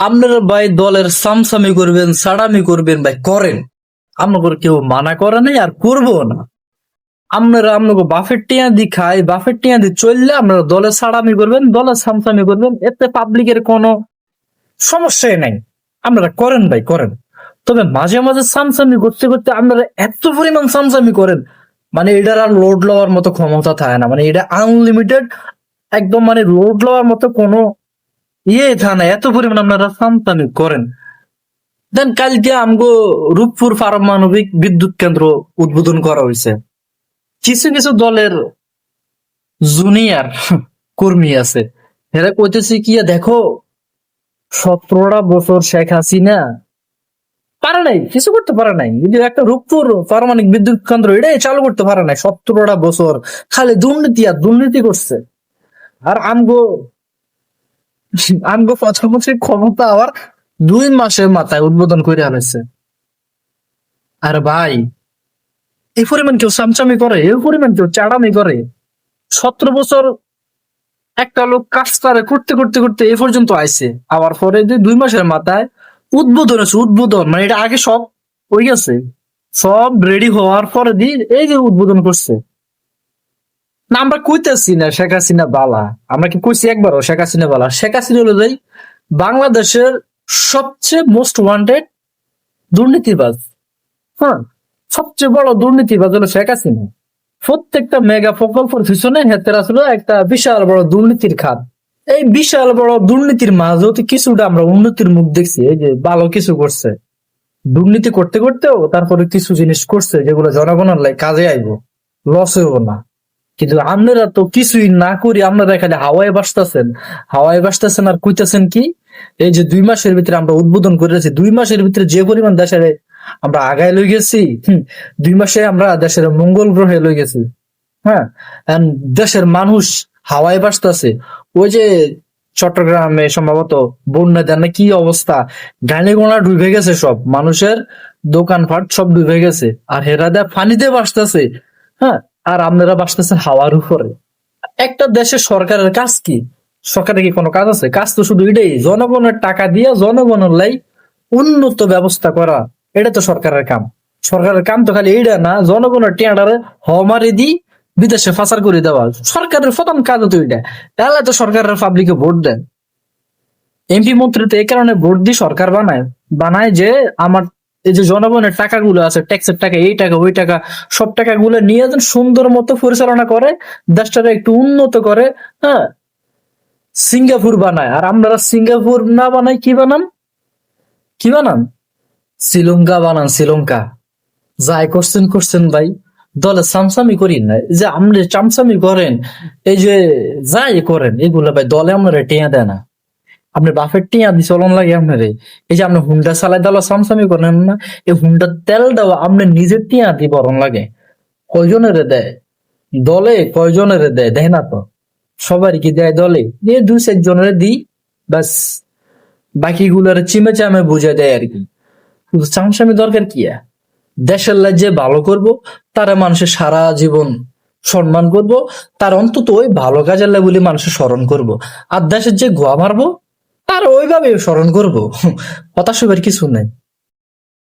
আপনারা ভাই দলের সামসামি করবেন, সাড়ামি করবেন, ভাই করেন। আপনাদের কেউ মানা করে নাই, আর করবো না। আপনারা আপনাকে বাফের টিয়া দি খাই, বাফের টিয়া দি চললে আপনারা দলের সাড়ামি করবেন, দলের সামসামি করবেন, এতে পাবলিকের কোনো সমস্যাই নাই। আপনারা করেন ভাই, করেন। তবে মাঝে মাঝে সামসামি করতে করতে আপনারা এত পরিমাণ সামসামি করেন, মানে এটার আর লোড লওয়ার মতো ক্ষমতা থাকে না। মানে এটা আনলিমিটেড, একদম মানে লোড লওয়ার মতো কোনো থাকে না, এত পরিমাণ আপনারা সামসামি করেন। দেন কালকে আমগো রূপপুর পারমাণবিক বিদ্যুৎ কেন্দ্র উদ্বোধন করা হয়েছে। কিছু কিছু দলের জুনিয়র কর্মী আছে, এরা কইতেছে কি, দেখো 17টা বছর শেখ হাসিনা পারে নাই, কিছু করতে পারে নাই। যদি একটা রূপপুর পারমাণবিক বিদ্যুৎ কেন্দ্র এটাই চালু করতে পারে নাই, 17টা বছর খালি দুর্নীতি আর দুর্নীতি করছে। আর আমগো আমগো প্রধানমন্ত্রী ক্ষমতা আবার 2 মাসের মাথায় উদ্বোধন করে আনেছে। আর ভাই, এই পরিমাণ কেউ চামচামি করে, এই পরিমাণ কেউ চাড়ামি করে? 17 বছর একটা লোক কাজটা করতে করতে করতে এ পর্যন্ত আইছে, আবার পরে যে 2 মাসের মাথায় উদ্বোধন আছে। উদ্বোধন মানে এটা আগে সব হয়ে গেছে, সব রেডি হওয়ার পরে দিয়ে এই যে উদ্বোধন করছে। না আমরা কইতেছি না শেখ হাসিনা বালা, আমরা কি কইছি একবারও শেখ হাসিনা বালা? শেখ হাসিনা হলো যাই বাংলাদেশের সবচেয়ে মোস্ট ওয়ান্টেড দুর্নীতিবাজ। হ্যাঁ, সবচেয়ে বড় দুর্নীতিবাজ হলো শেখ হাসিনা। প্রত্যেকটা মেগা প্রকল্পের পিছনে হেতের আসলে একটা বিশাল বড় দুর্নীতির খাত। এই বিশাল বড় দুর্নীতির মাঝেও তো কিছুটা আমরা উন্নতির মুখ দেখছি, এই যে ভালো কিছু করছে। দুর্নীতি করতে করতেও তারপরে কিছু জিনিস করছে যেগুলো জনগণের লাই কাজে আইবো, লস হইব না। কিন্তু আপনারা তো কিছুই না করি, আপনারা খালি হাওয়ায় বাসতেছেন, হাওয়ায় বাসতেছেন। আর কইতেছেন কি, এই যে 2 মাসের ভিতরে আমরা উদ্বোধন করেছি, 2 মাসের ভিতরে যে পরিমাণ দেশের আমরা আগায় লই গেছি, 2 মাসে আমরা দেশের মঙ্গল গ্রহে লই গেছি। হ্যাঁ, and দেশের মানুষ হাওয়ায় বাসতেছে। ওই যে চট্টগ্রামে সম্ভবত বন্যা দেন না, কি অবস্থা, গানে গোনা ডুবে গেছে, সব মানুষের দোকানপাট সব ডুবে গেছে, আর হেরা দেয়া পানিতে বাসতেছে। হ্যাঁ, আর আপনারা বাসতেছেন হাওয়ার উপরে। একটা দেশের সরকারের কাজ কি? সরকারের কি কোনো কাজ আছে? কাজ তো শুধু এটাই, জনগণের টাকা দিয়ে জনগণের লাই উন্নত ব্যবস্থা করা। এটা তো সরকারের কাম। সরকারের কাম তো খালি এইটা না, জনগণের টেঁড়ারে হমারি দি বিদেশে ফাঁসার করে দেওয়া। সরকারের প্রধান কাজ তো এটা। তাহলে তো সরকারের পাবলিকে ভোট দেন। এমপি মন্ত্রী তো এই কারণে ভোট দিয়ে সরকার বানায়, বানায় যে আমার এই যে জনগণের টাকাগুলো আছে, ট্যাক্সের টাকা, এই টাকা ওই টাকা, সব টাকাগুলো নিয়ে যেন সুন্দর মতো পরিচালনা করে, দেশটাকে একটু উন্নত করে। হ্যাঁ, সিঙ্গাপুর বানায়। আর আমরা সিঙ্গাপুর না বানাই কি বানান? কি বানান? শ্রীলঙ্কা বানান, শ্রীলঙ্কা। যাই করছেন করছেন ভাই, দলে চামচামি করি না। এই যে আপনি চামচামি করেন, এই যে যাই করেন, এগুলো ভাই দলে আপনারা টেয়া দেয় না। আপনি বাফের টিয়া দি চলন লাগে আপনারে। এই যে আপনি হুন্ডা চালাই দাও সামসামি করেন না, এই হুন্ডার তেল দেওয়া আপনি নিজের টিয়া দি বরণ লাগে। কয়জনের দেয় দলে? কয়জনের দেয়? দেয় না তো। সবারই কি দেয় দলে? দিয়ে 2-4 জনের দিই, ব্যাস। বাকি গুলার চিমে চামে বুঝে দেয় আর কি। কিন্তু চামচামি দরকার কি? দেশের যে ভালো করব, তারা মানুষের সারা জীবন সম্মান করব, তার অন্তত ওই ভালো কাজের বলে মানুষের স্মরণ করব। আর দেশের যে গোয়া মারবো, তার ওইভাবে স্মরণ করবো। হতাশ হবার কিছু নাই।